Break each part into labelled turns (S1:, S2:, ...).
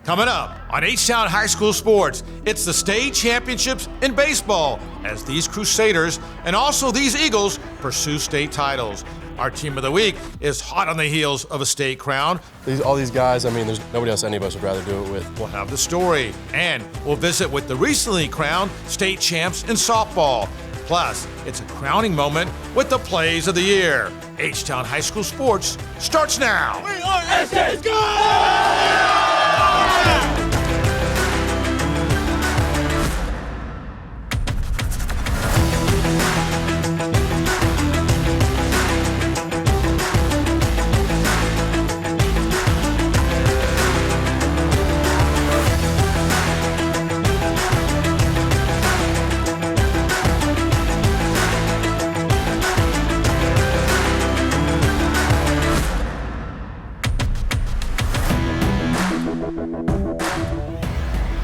S1: Coming up on H-Town High School Sports, it's the state championships in baseball as these Crusaders and also these Eagles pursue state titles. Our team of the week is hot on the heels of a state crown.
S2: All these guys, there's nobody else any of us would rather do it with.
S1: We'll have the story, and we'll visit with the recently crowned state champs in softball. Plus, it's a crowning moment with the plays of the year. H-Town High School Sports starts now.
S3: We are SJ's Go!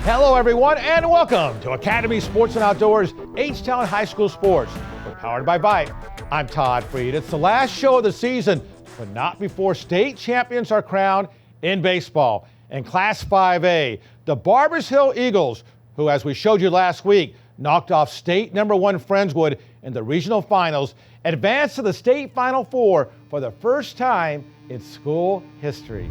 S4: Hello, everyone, and welcome to Academy Sports and Outdoors H-Town High School Sports. We're powered by Bite. I'm Todd Freed. It's the last show of the season, but not before state champions are crowned in baseball. In Class 5A, the Barbers Hill Eagles, who, as we showed you last week, knocked off state number 1 Friendswood in the regional finals, advanced to the state Final Four for the first time in school history.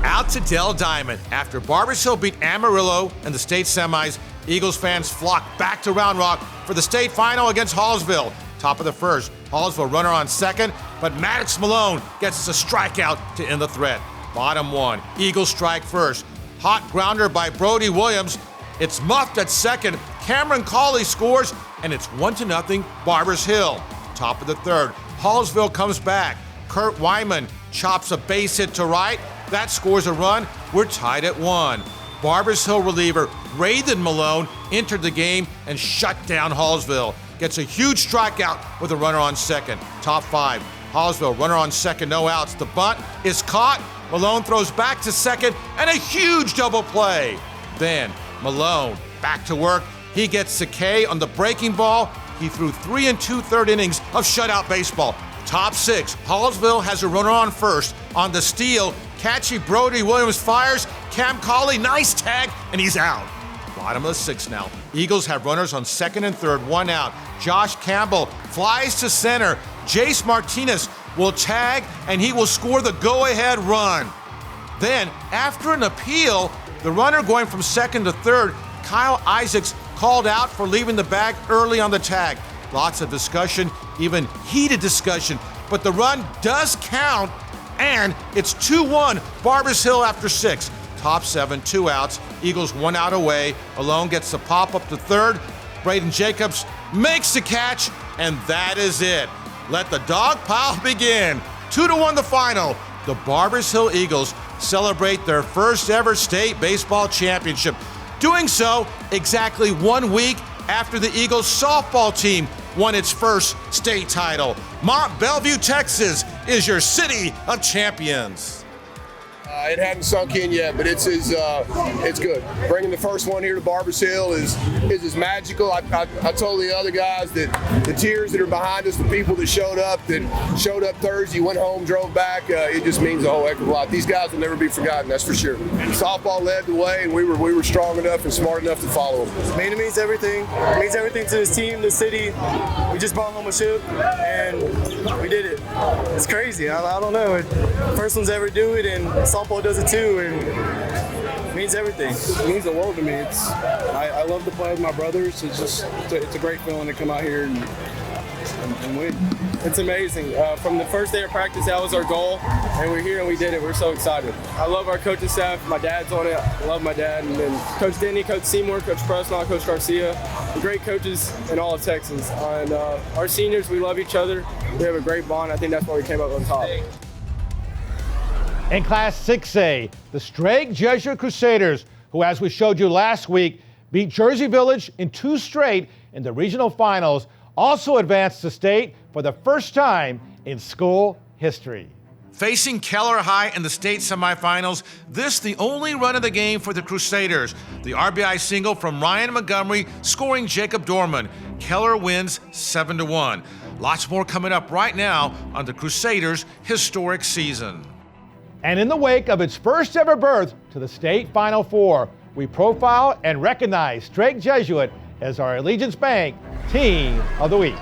S1: Out to Dell Diamond. After Barbers Hill beat Amarillo in the state semis, Eagles fans flocked back to Round Rock for the state final against Hallsville. Top of the first, Hallsville runner on second, but Maddox Malone gets us a strikeout to end the threat. Bottom 1, Eagles strike first. Hot grounder by Brody Williams. It's muffed at second. Cameron Cawley scores, and it's 1-0 Barbers Hill. Top of the third, Hallsville comes back. Kurt Wyman chops a base hit to right. That scores a run. We're tied at 1. Barbers Hill reliever Raiden Malone entered the game and shut down Hallsville. Gets a huge strikeout with a runner on second. Top 5. Hallsville, runner on second, no outs. The bunt is caught. Malone throws back to second, and a huge double play. Then Malone back to work. He gets the K on the breaking ball. He threw 3 2/3 innings of shutout baseball. Top 6. Hallsville has a runner on first. On the steal, catchy Brody Williams fires. Cam Cawley, nice tag, and he's out. Bottom of the 6th now. Eagles have runners on second and third, 1 out. Josh Campbell flies to center. Jace Martinez will tag, and he will score the go-ahead run. Then, after an appeal, the runner going from second to third, Kyle Isaacs, called out for leaving the bag early on the tag. Lots of discussion, even heated discussion, but the run does count, and it's 2-1 Barbers Hill after 6. Top 7, 2 outs. Eagles 1 out away. Malone gets the pop up to third. Braden Jacobs makes the catch, and that is it. Let the dog pile begin. 2-1 the final. The Barbers Hill Eagles celebrate their first ever state baseball championship. Doing so exactly 1 week after the Eagles softball team won its first state title. Mont Bellevue, Texas is your city of champions.
S5: It hadn't sunk in yet, but it's good. Bringing the first one here to Barbers Hill is as magical. I told the other guys that the tears that are behind us, the people that showed up Thursday, went home, drove back, it just means a whole heck of a lot. These guys will never be forgotten, that's for sure. Softball led the way, and we were strong enough and smart enough to follow them.
S6: It means everything. It means everything to this team, the city. We just brought home a ship, and we did it. It's crazy. I don't know. First ones ever do it, and softball does it too, and it means everything.
S7: It means the world to me. I love to play with my brothers. It's a great feeling to come out here and win. It's amazing. From the first day of practice, that was our goal, and we're here and we did it. We're so excited. I love our coaching staff. My dad's on it. I love my dad. And then Coach Denny, Coach Seymour, Coach Presnell, Coach Garcia. The great coaches in all of Texas. And our seniors, we love each other. We have a great bond. I think that's why we came up on top.
S4: In Class 6A, the Strake Jesuit Crusaders, who, as we showed you last week, beat Jersey Village in 2 straight in the regional finals, also advanced to state for the first time in school history.
S1: Facing Keller High in the state semifinals, this the only run of the game for the Crusaders. The RBI single from Ryan Montgomery scoring Jacob Dorman. Keller wins 7-1. Lots more coming up right now on the Crusaders' historic season.
S4: And in the wake of its first ever berth to the state Final Four, we profile and recognize Strake Jesuit as our Allegiance Bank Team of the Week.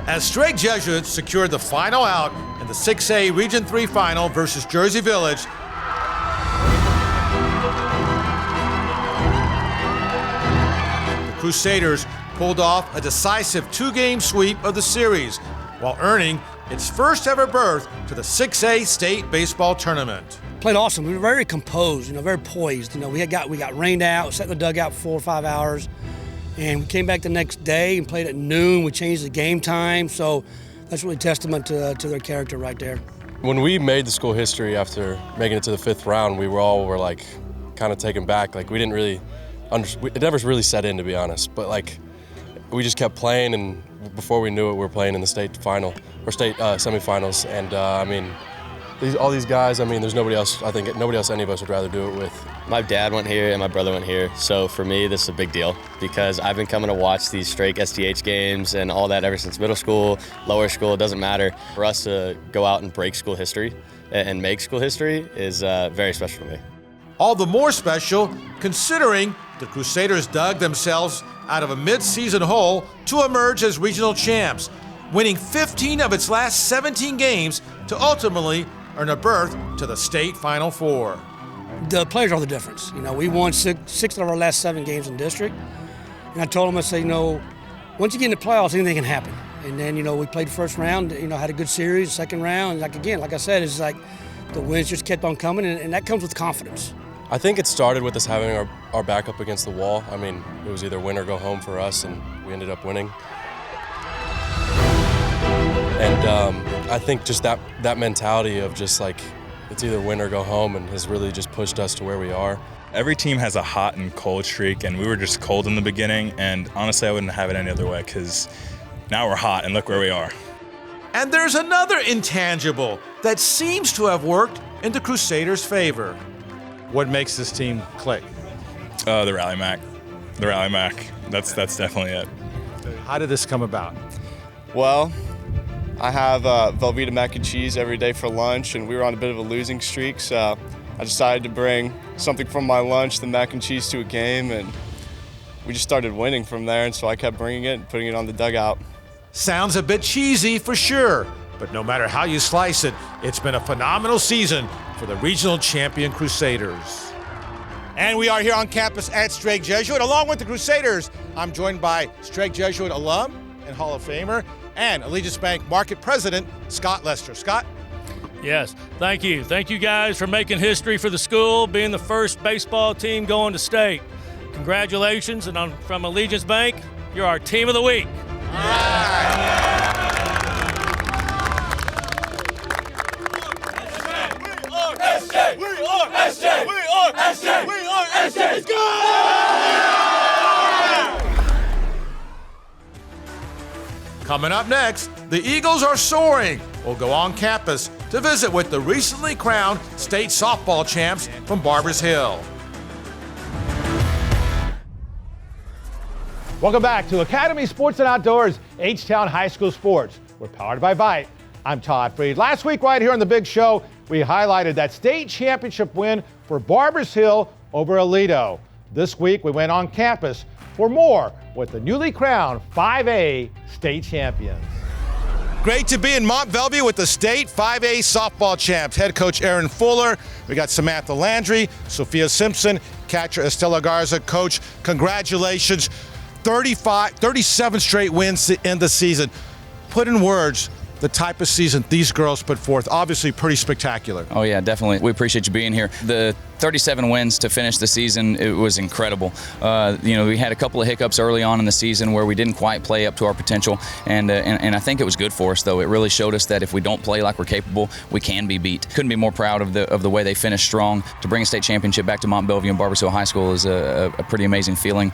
S1: As Strake Jesuit secured the final out in the 6A Region 3 final versus Jersey Village, the Crusaders pulled off a decisive 2-game sweep of the series while earning its first ever berth to the 6A state baseball tournament.
S8: Played awesome. We were very composed, very poised. We got rained out, sat in the dugout for 4 or 5 hours, and we came back the next day and played at noon. We changed the game time, so that's really testament to their character right there.
S2: When we made the school history after making it to the 5th round, we were like kind of taken back. Like we didn't really it never really set in, to be honest. But like we just kept playing, and before we knew it, we were playing in the state final or state semifinals. And all these guys, there's nobody else. I think nobody else any of us would rather do it with.
S9: My dad went here and my brother went here, so for me this is a big deal because I've been coming to watch these Strake STH games and all that ever since middle school, lower school, it doesn't matter. For us to go out and break school history and make school history is very special to me.
S1: All the more special considering the Crusaders dug themselves out of a mid-season hole to emerge as regional champs, winning 15 of its last 17 games to ultimately earn a berth to the state Final Four.
S8: The players are the difference. We won six of our last 7 games in district, and I told them, I said, once you get in the playoffs, anything can happen. And then, we played the first round, had a good series, second round, and like I said, it's like the wins just kept on coming, and that comes with confidence.
S2: I think it started with us having our back up against the wall. It was either win or go home for us, and we ended up winning. And I think just that mentality of just like, it's either win or go home, and has really just pushed us to where we are.
S10: Every team has a hot and cold streak, and we were just cold in the beginning, and honestly I wouldn't have it any other way because now we're hot and look where we are.
S1: And there's another intangible that seems to have worked in the Crusaders' favor.
S4: What makes this team click?
S10: The Rally Mac. The Rally Mac. That's definitely it.
S4: How did this come about?
S7: Well, I have Velveeta mac and cheese every day for lunch, and we were on a bit of a losing streak, so I decided to bring something from my lunch, the mac and cheese, to a game, and we just started winning from there, and so I kept bringing it and putting it on the dugout.
S1: Sounds a bit cheesy for sure, but no matter how you slice it, it's been a phenomenal season for the regional champion Crusaders. And we are here on campus at Strake Jesuit. Along with the Crusaders, I'm joined by Strake Jesuit alum and Hall of Famer and Allegiance Bank Market President Scott Lester. Scott?
S3: Yes, thank you. Thank you guys for making history for the school, being the first baseball team going to state. Congratulations, and from Allegiance Bank, you're our Team of the Week.
S1: All right. Coming up next, the Eagles are soaring. We'll go on campus to visit with the recently crowned state softball champs from Barbers Hill.
S4: Welcome back to Academy Sports and Outdoors, H-Town High School Sports. We're powered by Vite. I'm Todd Freed. Last week, right here on The Big Show, we highlighted that state championship win for Barbers Hill over Aledo. This week, we went on campus for more with the newly crowned 5A state champions.
S1: Great to be in Mont Bellevue with the state 5A softball champs. Head coach Aaron Fuller. We got Samantha Landry, Sophia Simpson, catcher Estella Garza. Coach, congratulations. 37 straight wins to end the season. Put in words the type of season these girls put forth. Obviously pretty spectacular.
S11: Oh yeah, definitely. We appreciate you being here. The 37 wins to finish the season, it was incredible. We had a couple of hiccups early on in the season where we didn't quite play up to our potential, and I think it was good for us, though. It really showed us that if we don't play like we're capable, we can be beat. Couldn't be more proud of the way they finished strong. To bring a state championship back to Mont Bellevue and Barbers Hill High School is a pretty amazing feeling.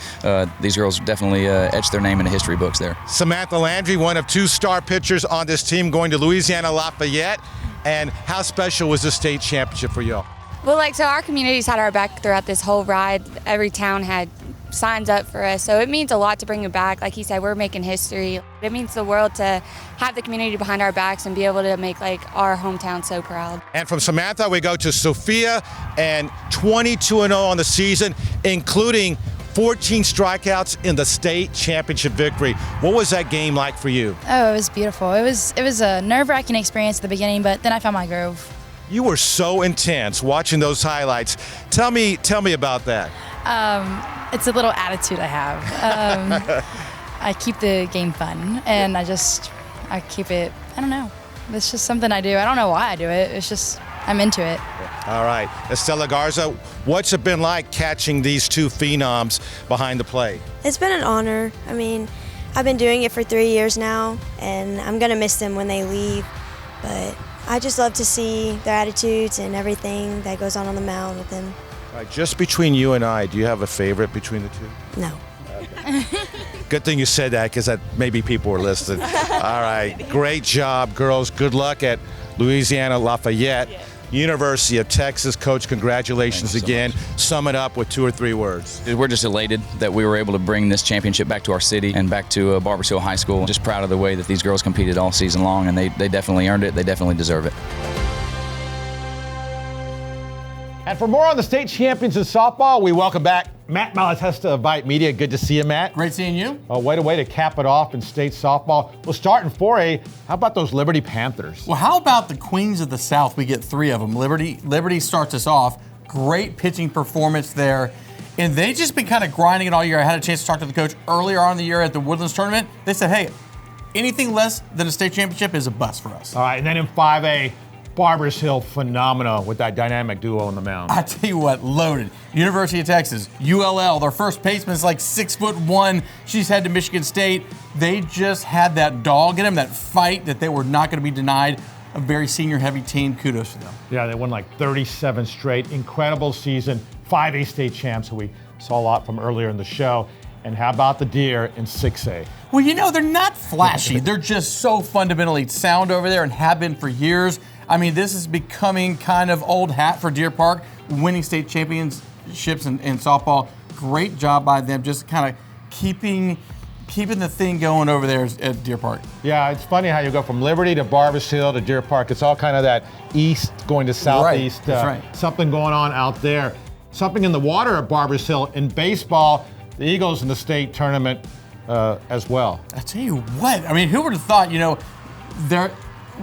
S11: These girls definitely etched their name in the history books there.
S1: Samantha Landry, one of 2 star pitchers on this team, going to Louisiana Lafayette. And how special was the state championship for you?
S12: Well, so our community's had our back throughout this whole ride. Every town had signs up for us. So it means a lot to bring it back. Like he said, we're making history. It means the world to have the community behind our backs and be able to make like our hometown so proud.
S1: And from Samantha, we go to Sophia, and 22-0 on the season, including 14 strikeouts in the state championship victory. What was that game like for you?
S13: Oh, it was beautiful. It was a nerve-wracking experience at the beginning, but then I found my groove.
S1: You were so intense watching those highlights. Tell me about that.
S13: It's a little attitude I have. I keep the game fun, and I keep it, I don't know. It's just something I do. I don't know why I do it. It's just, I'm into it.
S1: All right. Estella Garza, what's it been like catching these two phenoms behind the plate?
S14: It's been an honor. I mean, I've been doing it for 3 years now, and I'm going to miss them when they leave. But I just love to see their attitudes and everything that goes on the mound with them.
S1: All right, just between you and I, do you have a favorite between the two?
S14: No.
S1: Okay. Good thing you said that, because that maybe people were listening. All right. Great job, girls. Good luck at Louisiana Lafayette. University of Texas. Coach, congratulations again. Sum it up with 2 or 3 words.
S11: We're just elated that we were able to bring this championship back to our city and back to Barbers Hill High School. Just proud of the way that these girls competed all season long, and they definitely earned it. They definitely deserve it.
S4: And for more on the state champions in softball, we welcome back Matt Malatesta of Bite Media. Good to see you, Matt.
S15: Great seeing you.
S4: Way to cap it off in state softball. We'll start in 4A. How about those Liberty Panthers?
S15: Well, how about the Queens of the South? We get 3 of them. Liberty starts us off. Great pitching performance there. And they just been kind of grinding it all year. I had a chance to talk to the coach earlier on in the year at the Woodlands tournament. They said, hey, anything less than a state championship is a bust for us.
S4: All right, and then in 5A, Barbers Hill, phenomenal with that dynamic duo on the mound.
S15: I tell you what, loaded. University of Texas, ULL, their first baseman is like 6'1". She's head to Michigan State. They just had that dog in them, that fight that they were not going to be denied. A very senior-heavy team. Kudos to them.
S4: Yeah, they won like 37 straight. Incredible season. 5A state champs, who we saw a lot from earlier in the show. And how about the Deer in 6A?
S15: Well, you know, they're not flashy. They're just so fundamentally sound over there and have been for years. I mean, this is becoming kind of old hat for Deer Park, winning state championships in softball. Great job by them, just kind of keeping the thing going over there at Deer Park.
S4: Yeah, it's funny how you go from Liberty to Barbers Hill to Deer Park. It's all kind of that east going to southeast.
S15: Right. That's right.
S4: Something going on out there. Something in the water at Barbers Hill. In baseball, the Eagles in the state tournament as well.
S15: I tell you what, I mean, who would have thought, you know,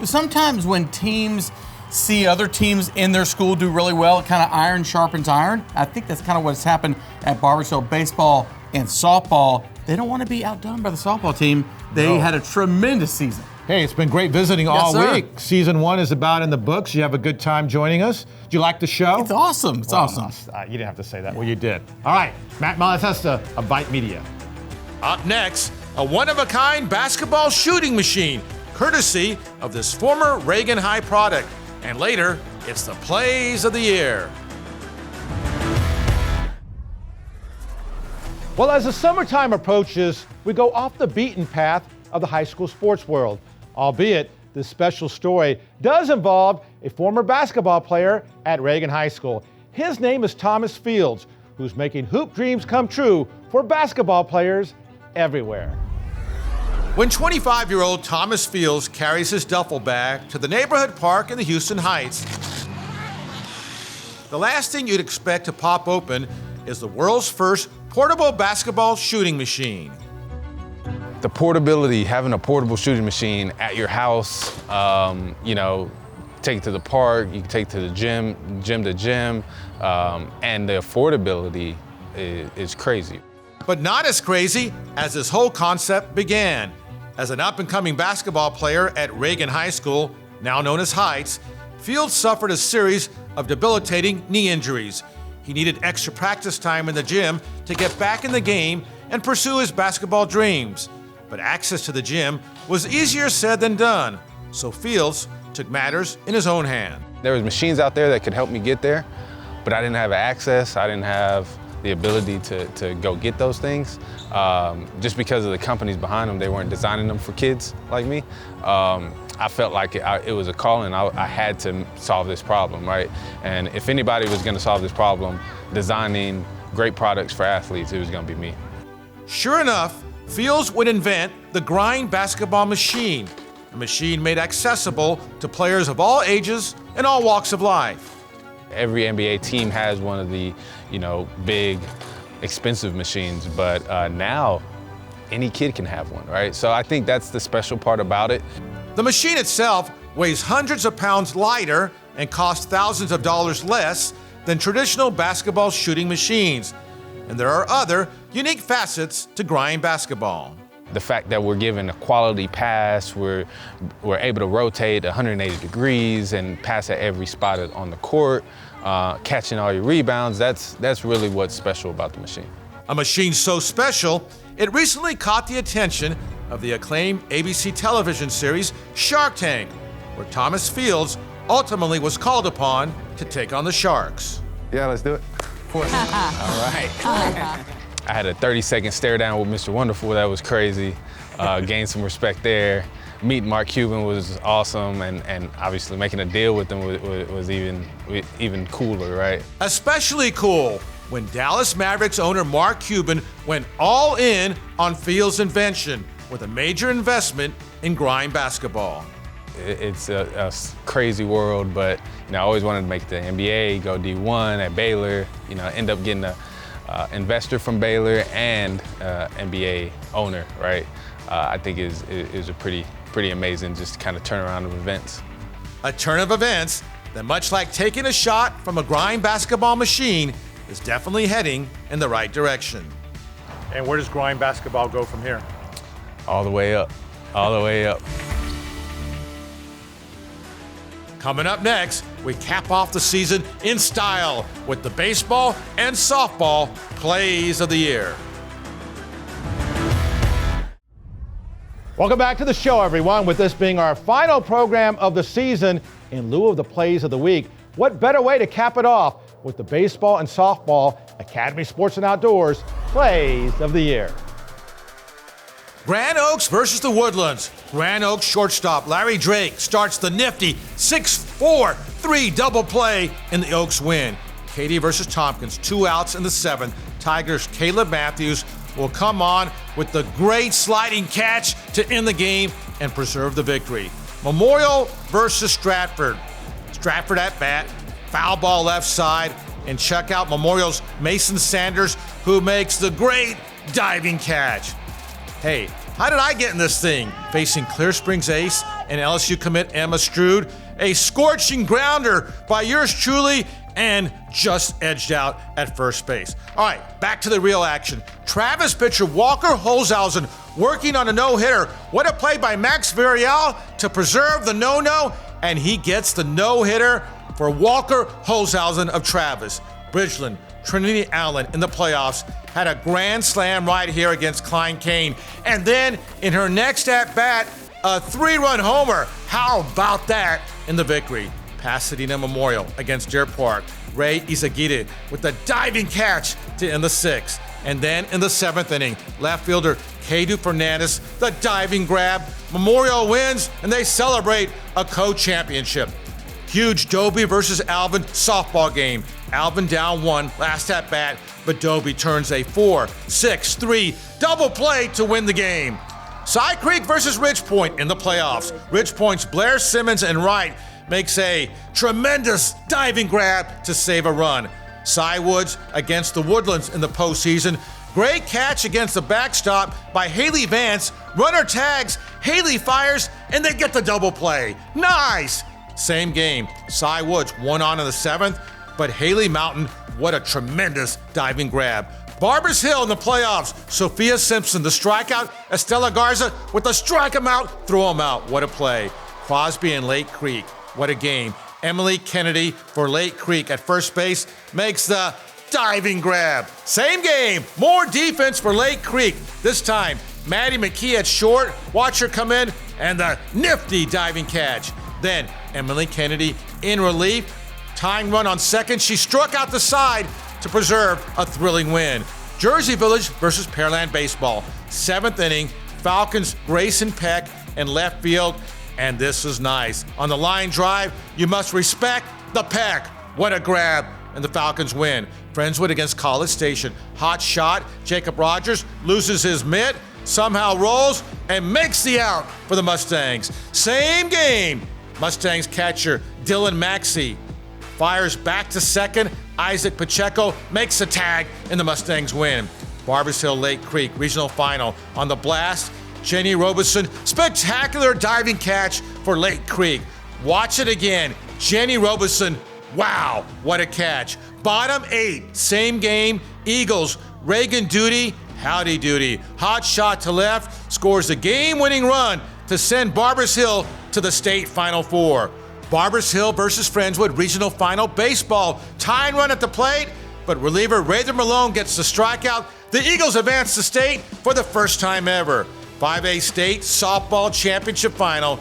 S15: sometimes when teams see other teams in their school do really well, it kind of iron sharpens iron. I think that's kind of what's happened at Barbers Hill baseball and softball. They don't want to be outdone by the softball team. They had a tremendous season.
S4: Hey, it's been great visiting all week. Season 1 is about in the books. You have a good time joining us. Do you like the show?
S15: It's awesome. It's awesome.
S4: You didn't have to say that. Well, you did. All right, Matt Malatesta of Bite Media.
S1: Up next, a one-of-a-kind basketball shooting machine, courtesy of this former Reagan High product. And later, it's the plays of the year.
S4: Well, as the summertime approaches, we go off the beaten path of the high school sports world. Albeit, this special story does involve a former basketball player at Reagan High School. His name is Thomas Fields, who's making hoop dreams come true for basketball players everywhere.
S1: When 25-year-old Thomas Fields carries his duffel bag to the neighborhood park in the Houston Heights, the last thing you'd expect to pop open is the world's first portable basketball shooting machine.
S16: The portability, having a portable shooting machine at your house, you know, take it to the park, you can take it to the gym to gym, and the affordability is crazy.
S1: But not as crazy as this whole concept began. As an up-and-coming basketball player at Reagan High School, now known as Heights, Fields suffered a series of debilitating knee injuries. He needed extra practice time in the gym to get back in the game and pursue his basketball dreams. But access to the gym was easier said than done, so Fields took matters in his own hand.
S16: There was machines out there that could help me get there, but I didn't have access. I didn't have the ability to go get those things. Just because of the companies behind them, they weren't designing them for kids like me. I felt like it was a calling. I had to solve this problem, right? And if anybody was gonna solve this problem, designing great products for athletes, it was going to be me.
S1: Sure enough, Fields would invent the grind basketball machine, a machine made accessible to players of all ages and all walks of life.
S16: Every NBA team has one of the, big, expensive machines, but now any kid can have one, right? So I think that's the special part about it.
S1: The machine itself weighs hundreds of pounds lighter and costs thousands of dollars less than traditional basketball shooting machines. And there are other unique facets to grind basketball.
S16: The fact that we're given a quality pass, we're able to rotate 180 degrees and pass at every spot on the court, catching all your rebounds, that's really what's special about the machine.
S1: A machine so special, it recently caught the attention of the acclaimed ABC television series Shark Tank, where Thomas Fields ultimately was called upon to take on the Sharks.
S16: Yeah, let's do it. All right. I had a 30-second stare down with Mr. Wonderful. That was crazy. Gained some respect there. Meeting Mark Cuban was awesome, and obviously making a deal with him was even cooler, right?
S1: Especially cool when Dallas Mavericks owner Mark Cuban went all in on Fields' invention with a major investment in grind basketball.
S16: It's a crazy world, but I always wanted to make the NBA, go D1 at Baylor, end up getting an investor from Baylor and NBA owner, right? I think is a pretty amazing just kind of turnaround of events.
S1: A turn of events that, much like taking a shot from a grind basketball machine, is definitely heading in the right direction.
S4: And where does grind basketball go from here?
S16: All the way up, all the way up.
S1: Coming up next, we cap off the season in style with the baseball and softball plays of the year.
S4: Welcome back to the show, everyone. With this being our final program of the season, in lieu of the plays of the week, what better way to cap it off with the baseball and softball Academy Sports and Outdoors plays of the year.
S1: Grand Oaks versus the Woodlands. Grand Oaks shortstop Larry Drake starts the nifty 6-4-3 double play in the Oaks win. Katie versus Tompkins, 2 outs in the 7th. Tigers' Caleb Matthews will come on with the great sliding catch to end the game and preserve the victory. Memorial versus Stratford. Stratford at bat, foul ball left side, and check out Memorial's Mason Sanders, who makes the great diving catch. Hey, how did I get in this thing? Facing Clear Springs ace and LSU commit Emma Stroud, a scorching grounder by yours truly, and just edged out at first base. All right, back to the real action. Travis pitcher Walker Holzhausen working on a no-hitter. What a play by Max Villarreal to preserve the no-no, and he gets the no-hitter for Walker Holzhausen of Travis. Bridgeland, Trinity Allen in the playoffs had a grand slam right here against Klein Kane. And then in her next at-bat, a 3-run homer. How about that in the victory? Pasadena Memorial against Deer Park. Ray Izagita with the diving catch to end the 6th. And then in the 7th inning, left fielder Kedu Fernandez, the diving grab. Memorial wins, and they celebrate a co-championship. Huge Dobie versus Alvin softball game. Alvin down 1, last at bat, but Dobie turns a 4-6-3 double play to win the game. Cy Creek versus Ridge Point in the playoffs. Ridge Point's Blair Simmons and Wright makes a tremendous diving grab to save a run. Cy Woods against the Woodlands in the postseason. Great catch against the backstop by Haley Vance. Runner tags, Haley fires, and they get the double play. Nice! Same game. Cy Woods won on in the 7th, but Haley Mountain, what a tremendous diving grab. Barbers Hill in the playoffs. Sophia Simpson, the strikeout. Estella Garza with the strike him out, throw him out. What a play. Crosby and Lake Creek. What a game. Emily Kennedy for Lake Creek at first base makes the diving grab. Same game. More defense for Lake Creek. This time, Maddie McKee at short. Watch her come in, and the nifty diving catch. Then Emily Kennedy in relief. Tying run on second. She struck out the side to preserve a thrilling win. Jersey Village versus Pearland Baseball. 7th inning. Falcons Grayson Peck in left field. And this is nice. On the line drive, you must respect the Peck. What a grab. and the Falcons win. Friendswood against College Station. Hot shot. Jacob Rogers loses his mitt, somehow rolls, and makes the out for the Mustangs. Same game. Mustangs catcher Dylan Maxey fires back to second. Isaac Pacheco makes a tag, and the Mustangs win. Barbers Hill Lake Creek Regional Final. On the blast, Jenny Robeson, spectacular diving catch for Lake Creek. Watch it again. Jenny Robeson, wow, what a catch. Bottom 8, same game, Eagles. Reagan Duty, howdy doody. Hot shot to left, scores a game-winning run to send Barbers Hill to the state Final Four. Barbers Hill versus Friendswood Regional Final Baseball. Tying run at the plate, but reliever Rather Malone gets the strikeout. The Eagles advance to state for the first time ever. 5A State Softball Championship Final.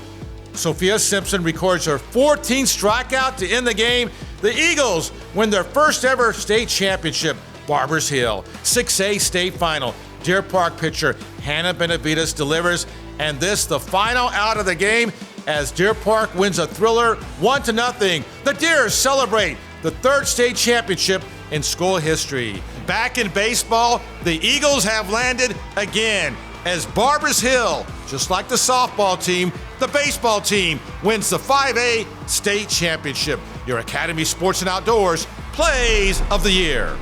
S1: Sophia Simpson records her 14th strikeout to end the game. The Eagles win their first ever state championship. Barbers Hill. 6A State Final. Deer Park pitcher Hannah Benavides delivers, and this the final out of the game as Deer Park wins a thriller 1-0. The Deers celebrate the third state championship in school history. Back in baseball, the Eagles have landed again as Barbers Hill, just like the softball team, the baseball team wins the 5A state championship. Your Academy Sports and Outdoors Plays of the Year.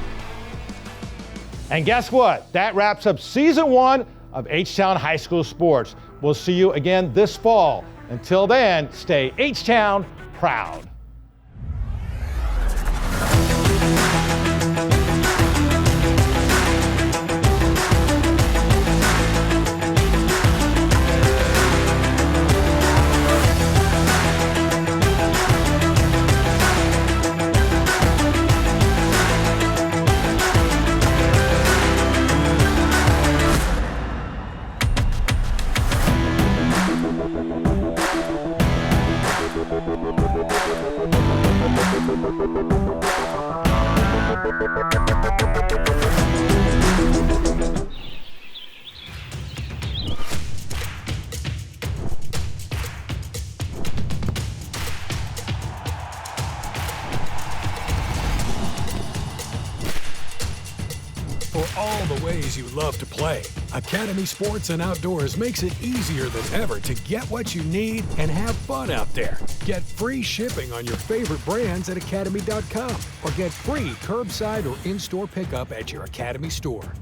S4: And guess what? That wraps up season 1 of H-Town High School Sports. We'll see you again this fall. Until then, stay H-Town proud.
S17: For all the ways you love to play, Academy Sports and Outdoors makes it easier than ever to get what you need and have fun out there. Get free shipping on your favorite brands at academy.com or get free curbside or in-store pickup at your Academy store.